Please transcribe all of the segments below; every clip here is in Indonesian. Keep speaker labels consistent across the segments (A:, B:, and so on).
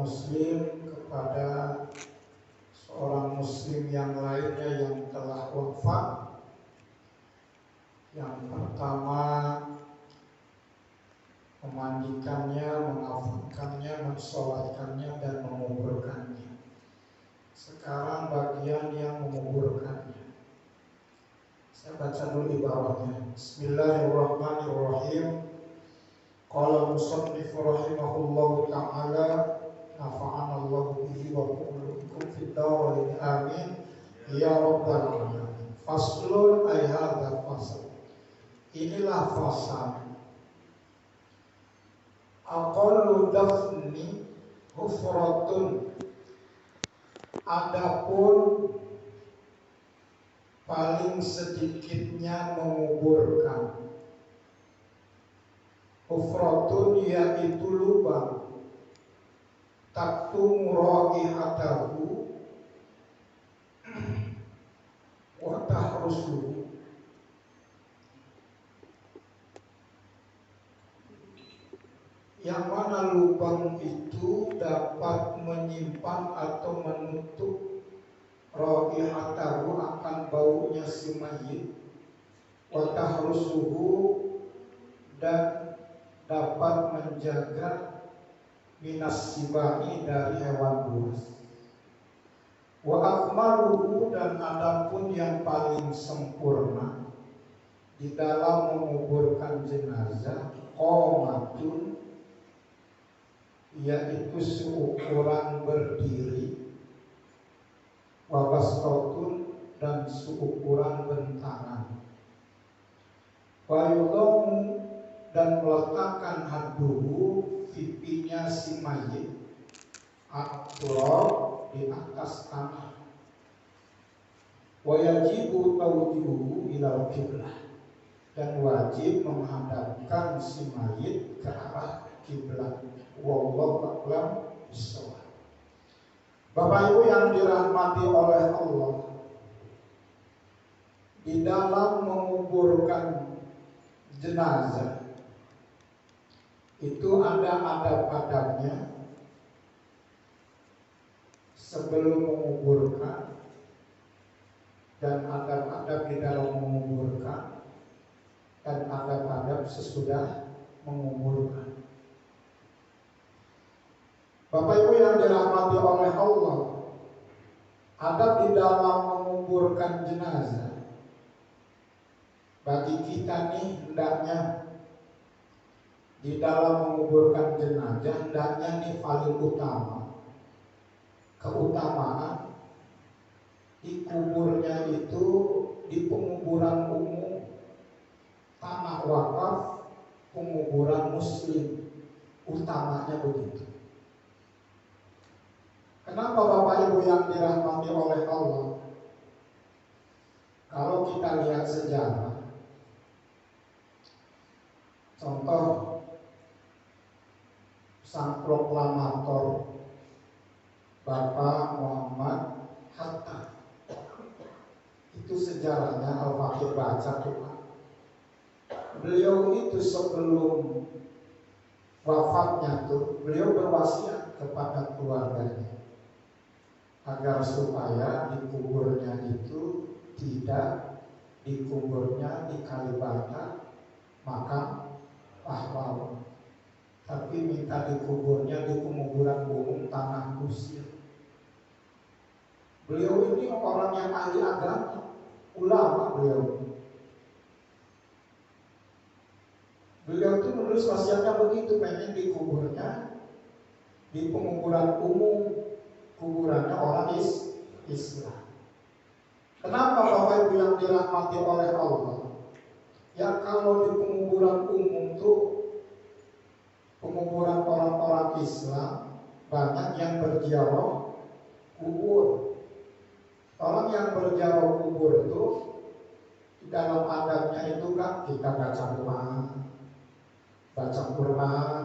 A: muslim kepada seorang muslim yang lainnya yang telah wafat. Yang pertama, memandikannya, mengafunkannya, mensolatkannya, dan menguburkannya. Sekarang bagian yang menguburkannya. Saya baca dulu ibaratnya. Bismillahirrahmanirrahim. Qala musannif rahimahullahu ta'ala, nafa'anallahu bihi wa bi'ulumikum fid dharain amin ya rabbal alamin. Faslun ay hadza fasl. Inilah fasal. Aqallu dafni hufratun. Adapun paling sedikitnya menguburkan. Hufratun yaitu lubang. Taktumu raihatahu wa tahrusuhu. Yang mana lubang itu dapat menyimpan atau menutup raihatahu akan baunya si mayit, wa tahrusuhu dan dapat menjaga minas sibai dari hewan buas. Wa akmaluhu dan adapun yang paling sempurna di dalam menguburkan jenazah qomatun, yaitu seukuran berdiri, wa basratun dan seukuran bentangan, wa yudhamu dan meletakkan hadduhu pipinya si mayit at-turab di atas tanah, wa yajibu tawjihuhu ilal qiblah dan wajib menghadapkan si mayit ke arah kiblat. Wallahu a'lam bishawab. Bapak Ibu yang dirahmati oleh Allah, di dalam menguburkan jenazah itu ada adab-adabnya sebelum menguburkan dan adab-adab di dalam menguburkan dan adab-adab sesudah menguburkan. Bapak Ibu yang dirahmati oleh Allah, adab di dalam menguburkan jenazah bagi kita nih hendaknya di dalam menguburkan jenazah hendaknya nih paling utama, keutamaan dikuburnya itu di penguburan umum, tanah wakaf, penguburan muslim, utamanya begitu. Kenapa Bapak Ibu yang dirahmati oleh Allah? Kalau kita lihat sejarah, contoh sang proklamator Bapak Muhammad Hatta, itu sejarahnya Al-Fakir baca tuh. Beliau itu sebelum wafatnya tuh beliau berwasiat kepada keluarganya agar supaya dikuburnya itu tidak dikuburnya di Kalibata makam pahlawan, tapi minta dikuburnya di penguburan umum tanah kusir. Beliau ini orang yang ahli agama, ulama beliau. Beliau itu menulis wasiatnya begitu, pengen dikuburnya di penguburan umum, kuburannya orang Islam. Kenapa Bapak Ibu yang dirahmati oleh Allah? Ya kalau di penguburan umum tuh penguburan orang-orang Islam banyak yang berziarah kubur. Orang yang berziarah kubur itu di dalam adabnya itu kan kita baca Quran,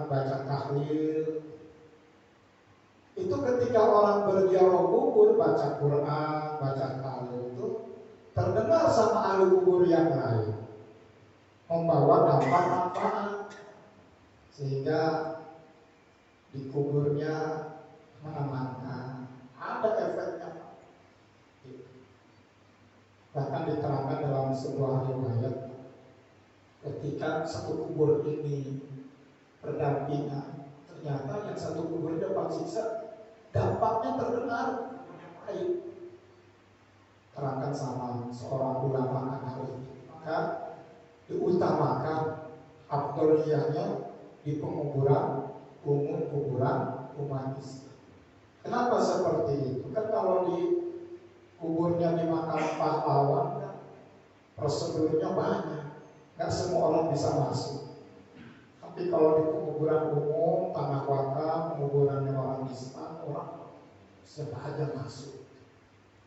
A: baca tahlil. Itu ketika orang berziarah kubur baca Quran, baca tahlil itu terdengar sama ahli kubur yang lain, membawa dampak manfaat sehingga dikuburnya sebuah riwayat ketika satu kubur ini berdampingan, ternyata yang satu kubur dapat siksa, dampaknya terdengar baik. Terangkan sama seorang ulama Hanafi, maka diutamakan afdoliyahnya di penguburan umum, kuburan umat Islam. Kenapa seperti itu? Kan kalau di kuburnya di makam pahlawan, prosedurnya banyak, nggak semua orang bisa masuk. Tapi kalau di penguburan umum, tanah wakaf, penguburan orang Islam, orang siapa aja masuk.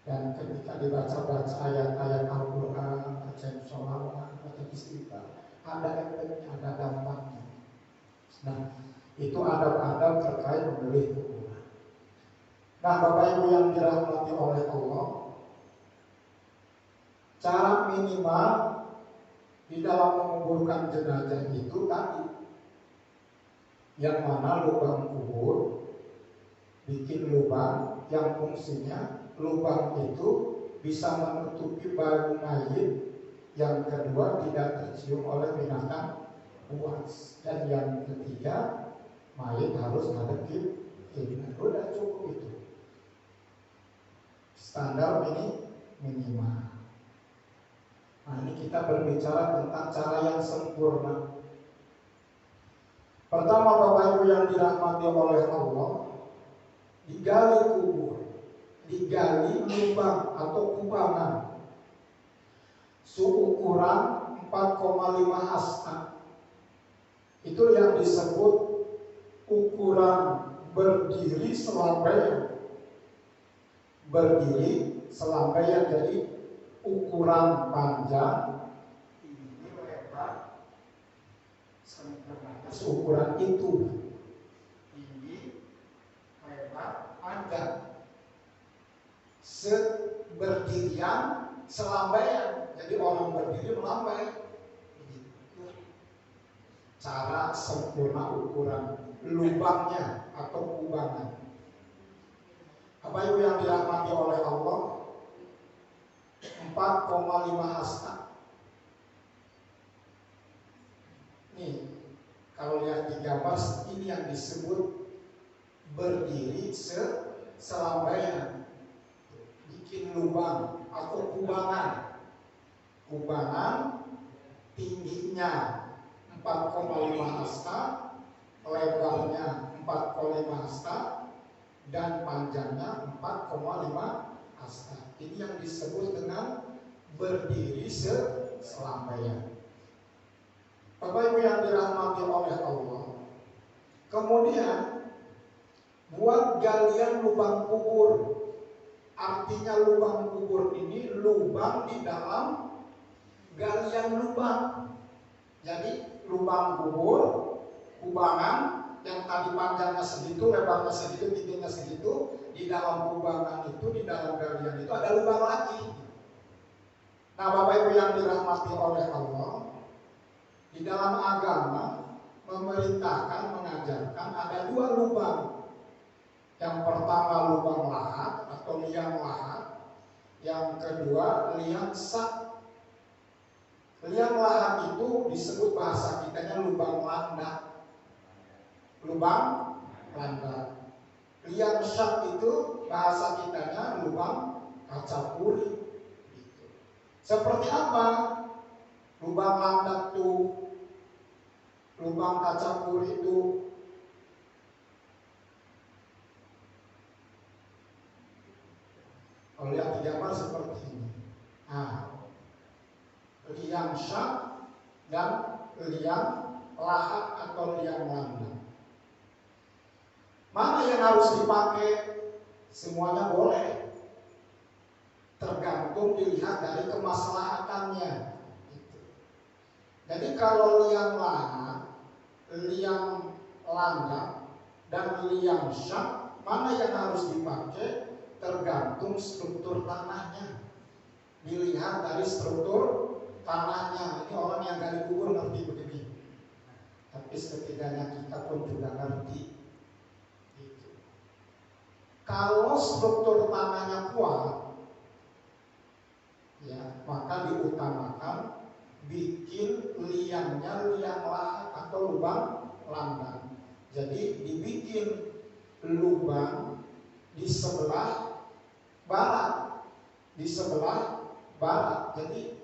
A: Dan ketika dibaca-baca ayat-ayat Al-Quran, baca sholawat, baca istighfar, ada efeknya, ada dampaknya. Nah, itu adab-adab terkait memilih kuburan. Nah, Bapak Ibu yang dirahmati oleh Allah, cara minimal di dalam menguburkan jenazah itu tadi, yang mana lubang kubur, bikin lubang yang fungsinya lubang itu bisa menutupi bahu mayit, yang kedua tidak tercium oleh binatang buas, dan yang ketiga mayit harus ngadepin kiblat. Udah cukup itu, standar ini minimal. Nah, ini kita berbicara tentang cara yang sempurna. Pertama, Bapak Ibu yang dirahmati oleh Allah, digali kubur, digali lubang atau kubangan seukuran 4,5 hasta. Itu yang disebut ukuran berdiri selambaian. Berdiri selambaian, jadi ukuran panjang ini lebar sempurna seukuran itu, tinggi, lebar, panjang, berdirian selambaian, jadi orang berdiri melambai. Cara sempurna ukuran lubangnya atau kubangan. Bapak Ibu yang dirahmati oleh Allah, 4,5 hasta. Nih, kalau lihat di gambar, ini yang disebut berdiri selambaian. Bikin lubang atau kubangan. Kubangan tingginya 4,5 hasta, lebarnya 4,5 hasta, dan panjangnya 4,5 hasta. Ini yang disebut dengan berdiri selambaian. Bapak Ibu yang dirahmati oleh Allah, kemudian buat galian lubang kubur. Artinya lubang kubur ini lubang di dalam galian lubang. Jadi lubang kubur, kubangan yang tadi panjangnya segitu, lebarnya segitu, tingginya segitu, di dalam kubangan itu, di dalam galian itu ada lubang lagi. Nah, Bapak Ibu yang dirahmati oleh Allah, di dalam agama memerintahkan, mengajarkan ada 2 lubang. Yang pertama lubang lahat atau liang lahat, yang kedua liang sak. Liang lahat itu disebut bahasa kitanya lubang landak. Lubang landak. Liang sak itu bahasa kitanya lubang kaca puri. Seperti apa lubang landak itu, lubang kaca puri itu? Kalau lihat di gambar seperti ini. Nah, liang syak dan liang lahat atau liang landak. Mana yang harus dipakai? Semuanya boleh, tergantung dilihat dari kemaslahatannya. Jadi kalau liang lahat, liang landak, dan liang syak, mana yang harus dipakai? Tergantung struktur tanahnya. Dilihat dari struktur tanahnya. Ini orang yang gali kubur ngerti begini. Tapi setidaknya kita pun juga ngerti. Gitu. Kalau struktur tanahnya kuat, ya, maka diutamakan bikin liangnya liang lahat atau lubang landang. Jadi dibikin lubang di sebelah barat, di sebelah barat. Jadi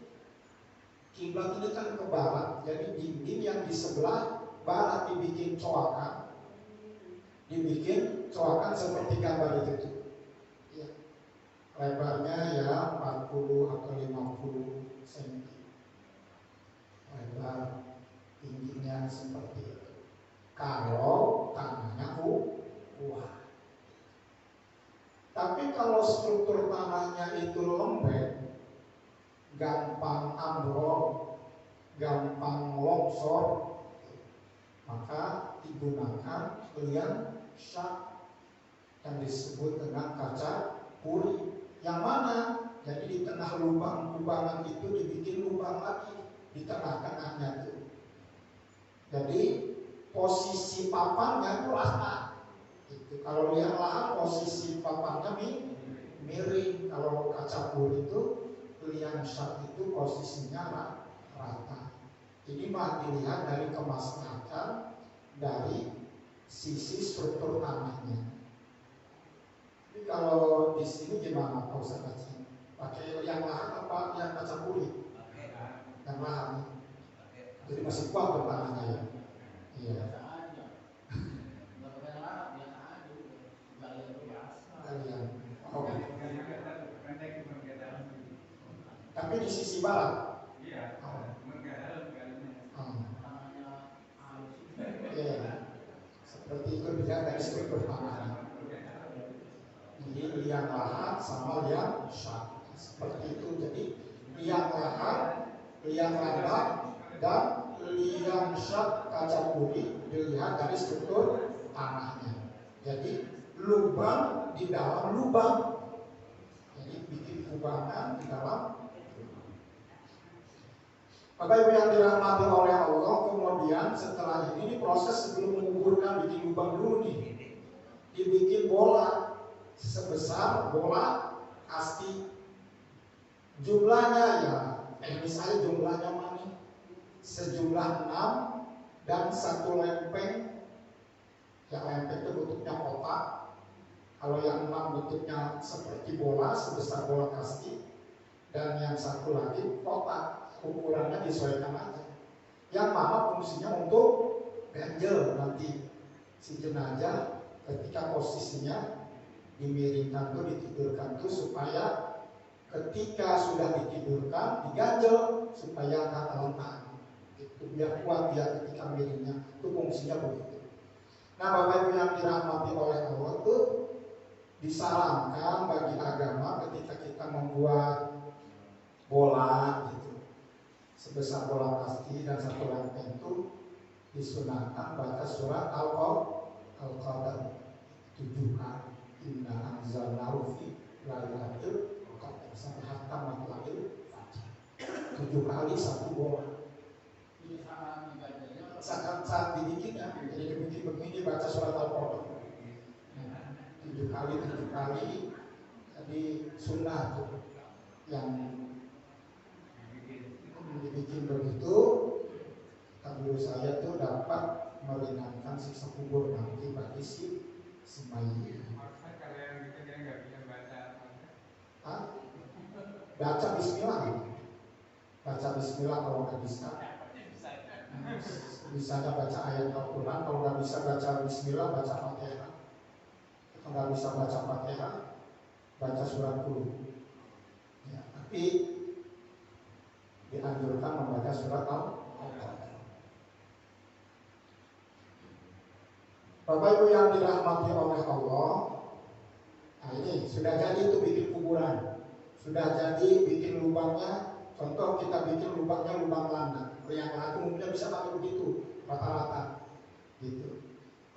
A: kiblat ini kan ke barat, jadi dinding yang di sebelah barat dibikin coakan, seperti gambar itu. Ya. Lebarnya ya 40 atau 50 cm. Lebar, tingginya seperti itu. Kalau tanahnya kuat. Tapi kalau struktur tanahnya itu lembek, gampang ambrol, gampang longsor, maka digunakan liang syak yang disebut dengan kaca puri. Yang mana? Jadi di tengah lubang-lubangan itu dibikin lubang lagi di tengah-tengahnya itu. Jadi posisi papannya itu rata. Itu. Kalau liang lahat posisi papannya miring. Kalau kaca puri itu liang syak itu posisinya rata. Ini mah dilihat dari kemaslahatan dari sisi struktur tanahnya. Jadi kalau di sini gimana Pak Ustaz? Pakai liang lahat apa liang kaca puri? Yang lahat. Jadi masih kuat tuh tanahnya ya. Iya. Oh. Tapi di sisi barat. Iya. Iya. Seperti itu dilihat dari struktur tanahnya. Jadi liang lahat sama liang syak. Seperti itu. Jadi liang lahat, liang landang, dan liang syak kaca puri dilihat dari struktur tanahnya. Jadi lubang di dalam lubang. Jadi bikin kubangan di dalam. Bapak Ibu yang dirahmati oleh Allah, kemudian setelah ini proses sebelum menguburkan bikin lubang dulu nih. Dibikin bola sebesar bola kasti. Jumlahnya ya, misalnya jumlahnya mana? Sejumlah 6 dan 1 lempeng. Yang lempeng itu bentuknya kotak. Kalau yang 6 bentuknya seperti bola sebesar bola kasti. Dan yang 1 lagi kotak. Ukurannya disesuaikan aja. Yang mana fungsinya untuk ganjel nanti si jenazah ketika posisinya dimiringkan tuh, ditidurkan tuh supaya ketika sudah ditidurkan diganjel supaya nggak terlentang. Itu biar kuat dia ketika miringnya. Itu fungsinya begitu. Nah, Bapak Ibu yang dirahmati oleh Allah tuh disarankan bagi agama ketika kita membuat bola gitu sebesar bola kasti dan 1 lempeng itu disunahkan baca surat Al-Qadar 7 kali. Inna anzalnahu fi lailatul qadar sampai hatta matla'il fajr. 7 kali 1 bola. Saat dibikinnya, jadi dibikin begini baca surat Al-Qadar 7 kali. Jadi sunnah tuh yang dibikin begitu. Tabur saya tuh dapat meringankan siksa kubur nanti bagi si mayit.
B: Kalau yang gitu dia nggak bisa baca.
A: Baca Bismillah. Baca Bismillah kalau nggak bisa. Bisanya baca ayat Al-Quran. Kalau nggak bisa baca Bismillah, baca Fatihah. Kalau nggak bisa baca Fatihah, baca surat Qul. Ya, tapi dianjurkan membaca surat Al-Qadar. Bapak Ibu yang dirahmati oleh Allah, nah ini sudah jadi itu bikin kuburan, sudah jadi bikin lubangnya. Contoh kita bikin lubangnya lubang landang, yang lain umumnya bisa pakai begitu rata-rata, gitu.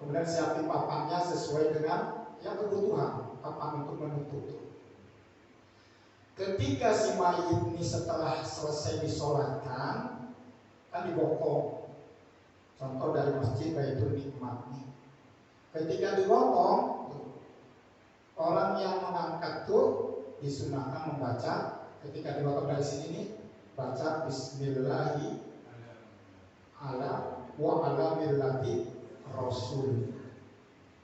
A: Kemudian siapin papannya sesuai dengan yang kebutuhan papan untuk menutup. Ketika si mayit ini setelah selesai disolatkan, kan dibokong. Contoh dari masjid Baitul Nikmat nih. Ketika dibokong, orang yang mengangkat tuh disunahkan membaca ketika dibawa dari sini nih, baca Bismillahi ala wa ala millati Rasul.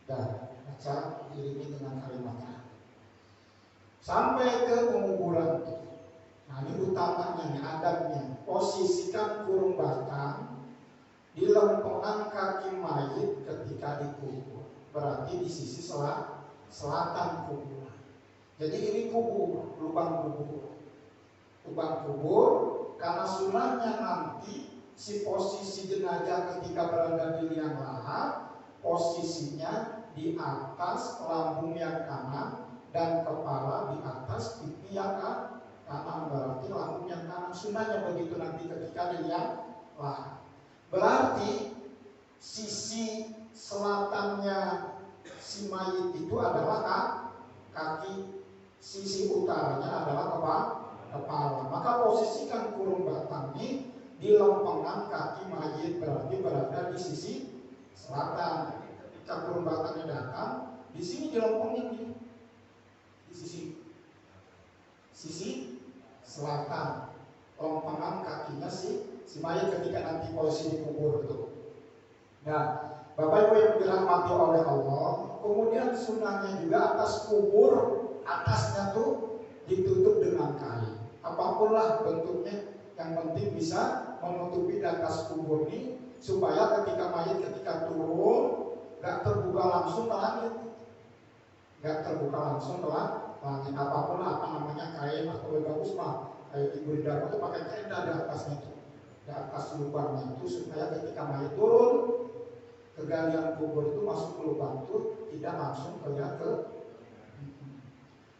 A: Dan baca diiringi dengan kalimat sampai ke penguburan. Nah ini utamanya nih, adabnya posisikan kurung batang di lempengan kaki mayit ketika dikubur, berarti di sisi selatan kubur. Jadi ini kubur, lubang kubur, karena sunahnya nanti si posisi jenazah ketika berada di liang lahat, posisinya di atas lambung yang kanan dan kepala di atas pipi yang kanan, berarti lambung yang kanan. Sunahnya begitu nanti ketika di liang lahat. Berarti sisi selatannya si mayit itu adalah kaki, sisi utaranya adalah kepala. Maka posisikan kurung batang ini di lempengan kaki mayit, berarti berada di sisi selatan. Ketika kurung batangnya datang, di sini dilempengin di sisi selatan, lempengan kakinya si mayit ketika nanti posisi dikubur itu. Nah, Bapak Ibu yang dirahmati oleh Allah, kemudian sunahnya juga atas kubur, atasnya tuh ditutup dengan kain. Apapun lah bentuknya, yang penting bisa menutupi di atas kubur ini, supaya ketika mayit ketika turun gak terbuka langsung ke langit, apapun lah, apa namanya, kain atau lebih bagus mah kayak ibu di dalam itu pakai tenda di atasnya itu, di atas lubangnya itu, supaya ketika mayit turun ke galian kubur itu masuk ke lubang itu tidak langsung ke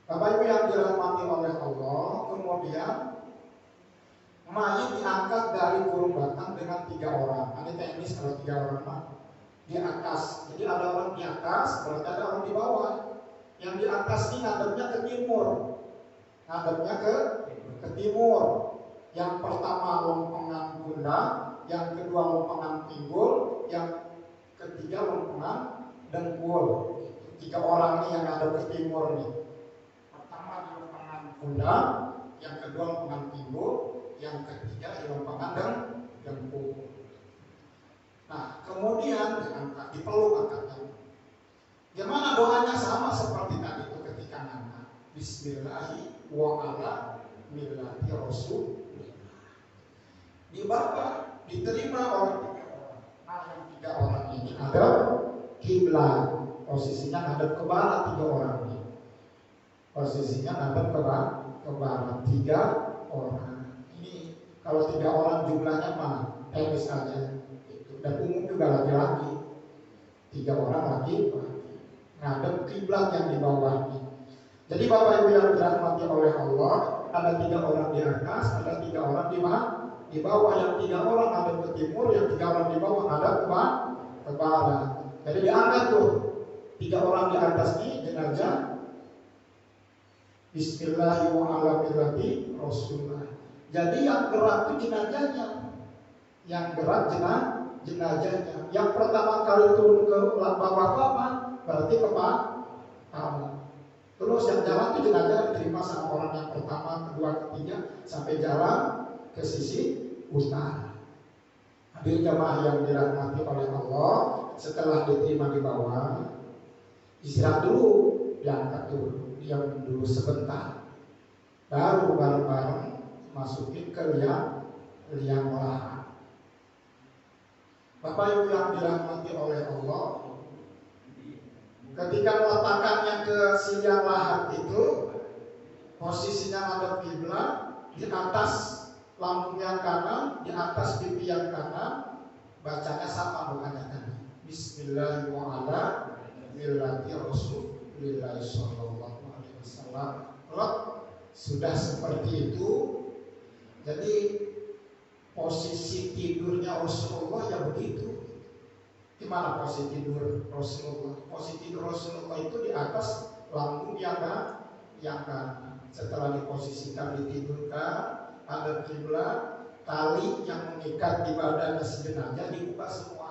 A: Bapak Ibu yang dirahmati oleh Allah. Kemudian mayit diangkat dari kurung batang dengan 3 orang. Ini teknis kalau 3 orang mah di atas. Jadi ada orang di atas, berarti ada orang di bawah. Yang di atas ini ngadepnya ke timur. Yang pertama lempengan pundak, yang kedua lempengan pinggul, yang ketiga lempengan dengkul. 3 orang ini yang ngadep ke timur nih. Pertama di lempengan pundak, yang kedua lempengan pinggul, yang ketiga di lempengan dengkul. Nah, kemudian diangkat, dipeluk angkatnya. Gimana doanya? Sama seperti tadi itu ketika ngangkat. Bismillahi wa ala millati Rasul. Dibawa, diterima oleh 3 orang. Nah, yang 3 orang ini ada kiblat. Posisinya ngadep ke barat 3 orang ini. Posisinya ngadep ke barat 3 orang. Ini kalau 3 orang jumlahnya mah teknis aja. Dan umum juga laki-laki, 3 orang laki-laki ngadep kiblat yang di bawah ini. Jadi Bapak Ibu yang dirahmati oleh Allah, ada 3 orang di atas, ada 3 orang di bawah. Yang 3 orang ngadep ke timur, yang 3 orang di bawah ngadep ke barat. Jadi diangkat tuh 3 orang di atas ini jenazah. Bismillahirrahmanirrahim Rasulullah. Jadi yang gerak itu jenazahnya, yang gerak jenazahnya. Yang pertama kali turun ke bawah kelapa, berarti ke kanan. Terus yang jalan itu jenazah diterima sama orang yang pertama, kedua, ketiga, sampai jalan ke sisi utara. Hadir jamaah yang dirahmati oleh Allah, setelah diterima di bawah, istirahat dulu, diangkat dulu, diam dulu sebentar, baru bareng-bareng masukin ke liang lahat. Bapak Ibu yang dirahmati oleh Allah, ketika meletakkannya ke liang lahat itu, posisinya ada kiblat, di atas lambung yang kanan, di atas pipi yang kanan, bacanya sama doanya tadi. Bismillahirrahmanirrahim. Sudah seperti itu. Jadi posisi tidurnya Rasulullah ya begitu. Gimana posisi tidur Rasulullah? Posisi tidur Rasulullah itu di atas lambung yang kanan. Setelah diposisikan, ditidurkan, ada kiblat, tali yang mengikat di badan si jenazah dibuka semua.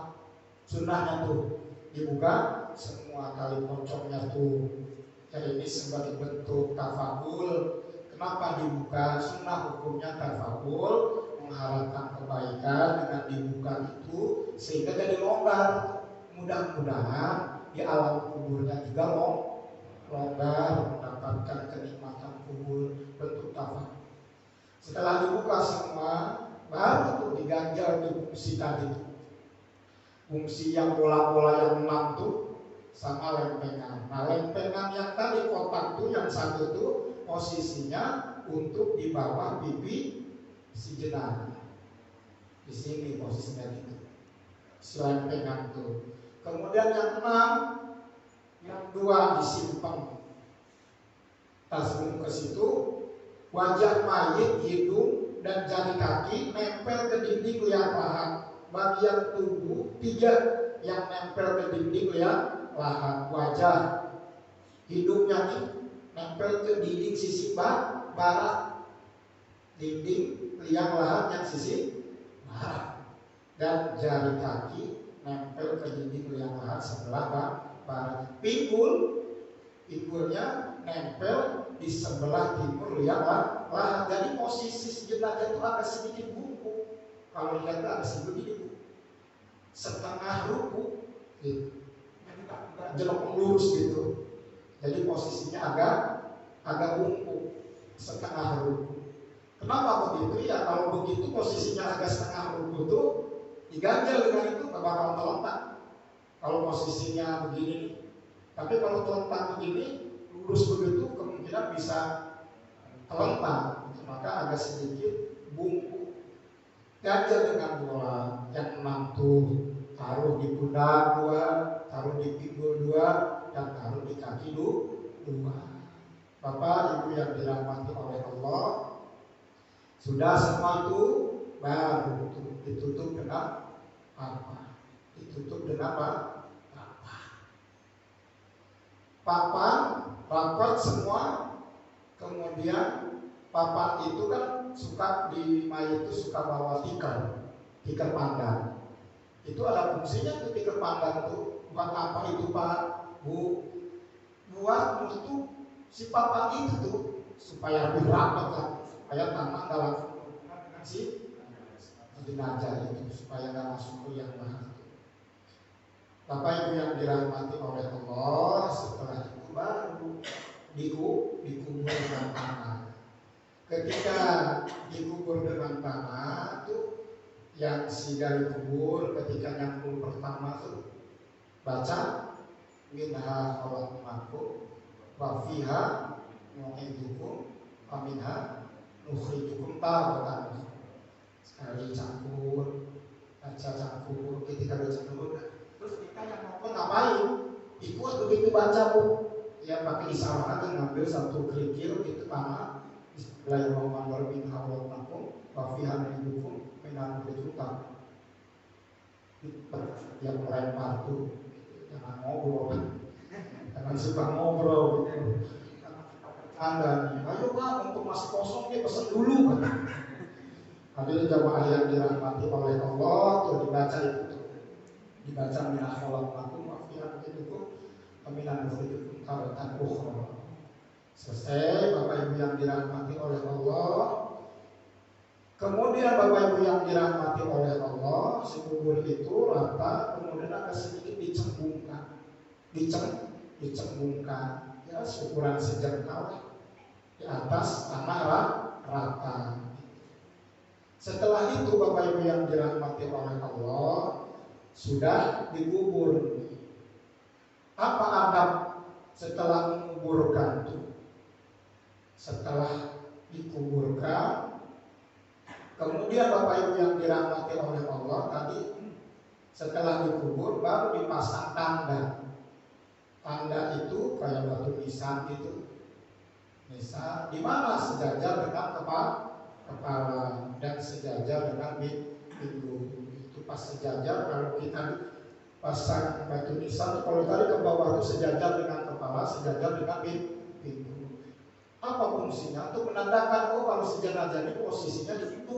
A: Sunnahnya tuh dibuka semua tali pocongnya tuh. Jadi ini sebagai bentuk tafakul Kenapa dibuka? Sunnah hukumnya tafakul, mengharapkan kebaikan dengan dibuka itu sehingga jadi longgar. Mudah-mudahan di alam kuburnya juga longgar, mendapatkan kenikmatan kubur bentuk tafakul. Setelah dibuka semua, baru tuh diganjal di fungsi tadi. Fungsi yang bola-bola yang 6 tuh sama lempengan. Nah, lempengan yang tadi kotak tuh yang satu tuh posisinya untuk di bawah pipi si jenazah. Di sini posisinya gitu. Si lempengan tuh. Kemudian yang 6, yang 2 disimpan. Tasbih ke situ, wajah mayit, hidung dan jari kaki nempel ke dinding liang lahat. Bagian tubuh 3 yang nempel ke dinding liang lahat. Wajah, hidungnya nih nempel ke dinding sisi barat, dinding liang lahat yang sisi barat, dan jari kaki nempel ke dinding liang lahat sebelah barat. Pinggulnya nempel di sebelah timur liang lahat. Jadi posisi jenazah itu agak sedikit bungkuk. Kalau lihat agak sedikit setengah ruku gitu. Jadi jelok lurus gitu. Jadi posisinya agak bungkuk, setengah ruku. Kenapa begitu? Ya kalau begitu posisinya agak setengah ruku itu diganjal dengan itu gak bakal terletak. Kalau posisinya begini, tapi kalau terletak begini lurus begitu kemungkinan bisa terletak. Maka agak sedikit bungkuk. Ganjal dengan bola yang 6 tuh, taruh di pundak 2, taruh di pinggul 2, dan taruh di kaki 2. Bapak Ibu yang dirahmati oleh Allah, sudah semua itu baru ditutup dengan apa? Ditutup dengan apa? Papan rapat semua. Kemudian papan itu kan suka di mayat itu suka bawa tikar pandan. Itu ada fungsinya tuh tikar pandan tuh. Buat apa itu Pak Bu? Buat untuk si papan itu tuh supaya lebih rapat lah, supaya tanah nggak langsung dengan si jenazah itu, supaya nggak masuk ke yang lain. Bapak Ibu yang dirahmati oleh Allah, setelah itu baru dikubur dengan tanah. Ketika dikubur dengan tanah tuh, yang si dari kubur ketika nyambung pertama tuh baca minha khalaqnakum wa fiha nu'idukum wa minha nukhrijukum taratan. Sekali campur, baca campur, ketika baca campur, terus kita yang nonton ngapain? Ikut begitu baca Bu, ya pakai isyarat dan ngambil satu kerikil gitu tanah. Bismillahirrahmanirrahim. Minha khalaqnakum wa fiha nu'idukum minha nukhrijukum. Yang melempar tuh jangan ngobrol, jangan suka ngobrol gitu. Anda nih, ayo Pak, untuk masih kosong nih pesen dulu. Hadirin jamaah yang dirahmati oleh Allah, tuh dibaca itu tuh. Dibaca minah khalaqnakum wa fiha nu'idukum wa minha nukhrijukum taratan ukhra. Selesai Bapak Ibu yang dirahmati oleh Allah. Kemudian Bapak Ibu yang dirahmati oleh Allah, si kubur itu rata, kemudian agak sedikit dicembungkan, ya ukuran sejengkal di atas tanah rata. Setelah itu Bapak Ibu yang dirahmati oleh Allah, sudah dikubur. Apa adab setelah menguburkan itu? Setelah dikuburkan, kemudian Bapak Ibu yang dirahmati oleh Allah tadi, setelah dikubur baru dipasang tanda. Tanda itu kayak batu nisan gitu. Nisan di mana sejajar dengan kepala dan sejajar dengan pinggul. Itu pas sejajar, kalau kita pasang batu nisan, kalau tadi ke bawah itu sejajar dengan kepala, sejajar dengan pinggul. Apa fungsinya? Untuk menandakan kalau si jenazah ini posisinya di situ.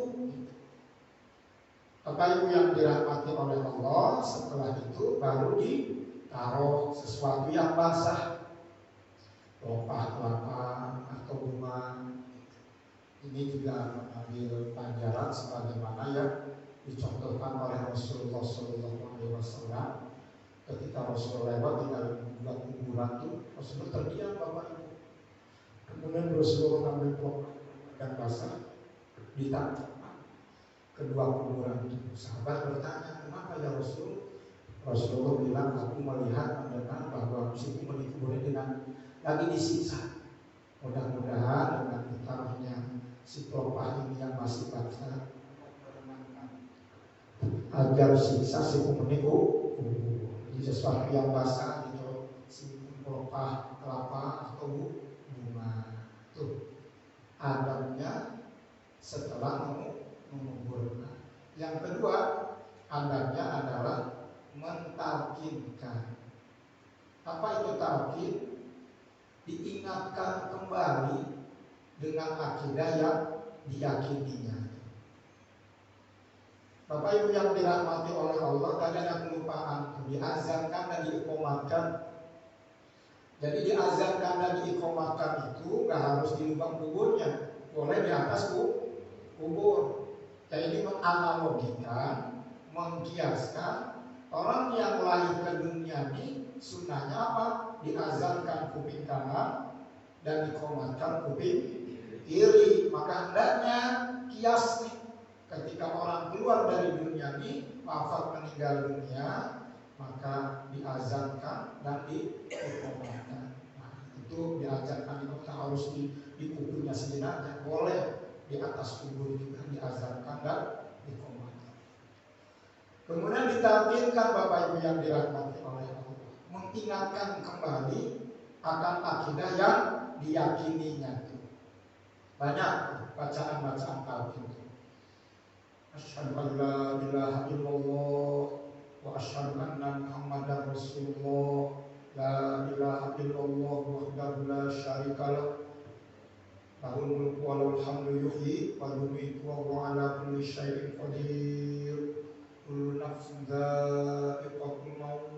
A: Bapak Ibu yang dirahmati oleh Allah, setelah itu baru ditaruh sesuatu yang basah, pelepah kelapa atau bunga, Ini juga mengambil pelajaran sebagaimana yang dicontohkan oleh Rasulullah SAW. Ketika Rasulullah lewat tinggal membuat kuburan itu, Rasulullah terdiam Bapak Ibu. Kemudian Rasulullah ambil pelok dan basah ditangkap kedua kuburan itu. Sahabat bertanya, kenapa ya Rasul? Rasulullah bilang, aku melihat mendengar bahwa si kubur dengan lagi disiksa. Mudah-mudahan dengan ditaruhnya si pelopah ini yang masih baca agar siksa si kubur. Jadi sesuatu yang basah gitu, si pelopah kelapa atau bunga. Tuh adabnya setelah menguburkan. Yang kedua, adabnya adalah mentalkinkan. Apa itu talkin? Diingatkan kembali dengan akidah yang diyakininya. Bapak Ibu yang dirahmati oleh Allah, tadi ada kelupaan, diazankan dan diikomatkan. Jadi diazankan dan diikomatkan itu nggak harus di lubang kuburnya, boleh di atas kubur. Jadi menganalogikan, mengkiaskan orang yang lahir ke dunia ini sunnahnya apa? Diazankan kuping kanan dan dikomatkan kuping kiri. Maka hendaknya kias nih, ketika orang keluar dari dunia ini, wafat meninggal dunia, maka diazankan dan dikomatkan. Nah, itu diazankan itu harus di kuburnya sejenak, boleh di atas kubur juga diazankan dan dikomatkan. Kemudian ditalkinkan Bapak Ibu yang dirahmati oleh Allah, mengingatkan kembali akan akidah yang diyakininya itu. Banyak bacaan-bacaan talqin itu. Asyhadu an la ilaha illallah wa asyhadu anna Muhammadar Rasulullah. La ilaha illallah wahdahu la syarikalah. Lahul mulku wa lahul hamdu yuhyi wa yumiitu wa huwa ala kulli syai'in qadir. Kullu nafsin dha'iqatul maut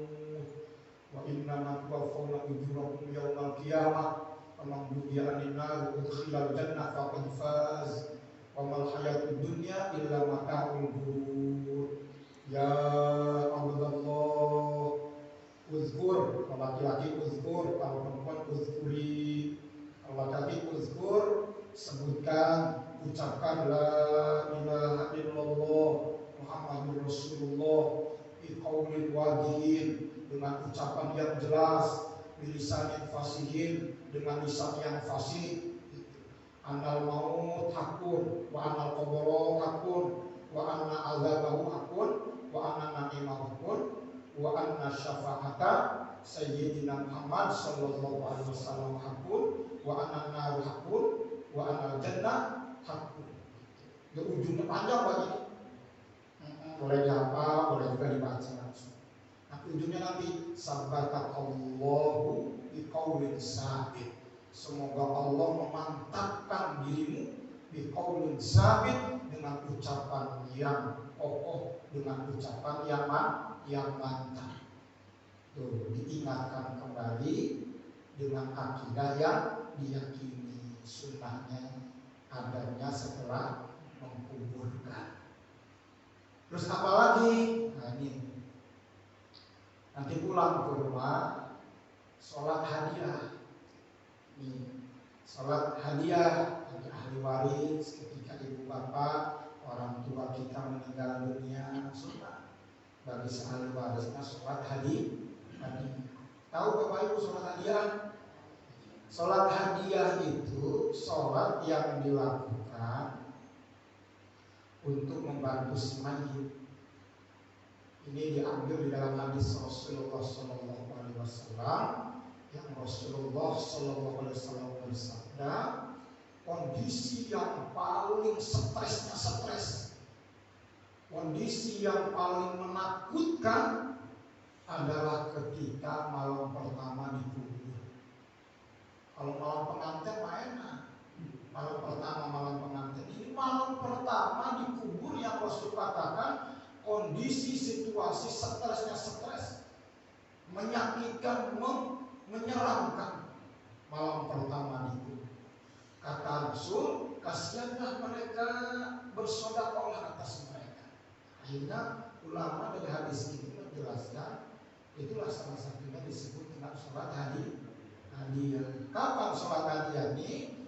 A: wa innama tuwaffawna ujurakum yaumal qiyamah. Faman zuhziha 'anil nar wa udkhilal jannah faqad faz. Wa mal hayatud dunya illa mata'ul ghurur. Ya Abdullah, uzkur, kalau laki-laki uzkur, kalau perempuan uzkuri. Kalau laki-laki uzkur, sebutkan, ucapkan la ilaha illallah Muhammadur Rasulullah biqaulin wadihin, dengan ucapan yang jelas, bilisanin fasihin, dengan lisan yang fasih. Anal maut hakun, wa anal qabro hakun, wa anna azabahu hakun, wa anna na'imahu hakun, wa anna syafa'ata sayyidina Muhammad sallallahu alaihi wasallam hakun, wa anna naru hakun, wa anna jannah hakun. Itu ujungnya panjang bagi boleh dihafal, boleh juga dibaca langsung. Nah, ujungnya nanti sabatakallahu biqaulin sabit. Semoga Allah memantapkan dirimu biqaulin sabit, dengan ucapan yang kokoh, dengan ucapan yang mantap. Tuh, diingatkan kembali dengan akidah yang diyakini, sunnahnya, adanya setelah menguburkan. Terus apa lagi? Nah ini, nanti pulang ke rumah, sholat hadiah. Nih, sholat hadiah bagi ahli waris ketika ibu bapak, orang tua kita meninggal dunia, sunnah bagi ahli warisnya sholat hadiah. Tahu Bapak Ibu sholat hadiah? Sholat hadiah itu sholat yang dilakukan untuk membantu si mayit. Ini diambil di dalam hadis Rasulullah SAW, yang Rasulullah SAW bersabda, kondisi yang paling stres, kondisi yang paling menakutkan adalah ketika malam pertama dikubur. Kalau malam pengantin enak, malam pertama malam pengantin, ini malam pertama dikubur yang Rasul katakan kondisi situasi stres, menyakitkan, menyeramkan. Malam pertama dikubur, kata Rasul, kasihanlah mereka, bersedekahlah atas mereka. Akhirnya ulama dari hadis ini menjelaskan itulah salah satunya disebut dengan sholat hadiyah. Kapan sholat hadiyah ini?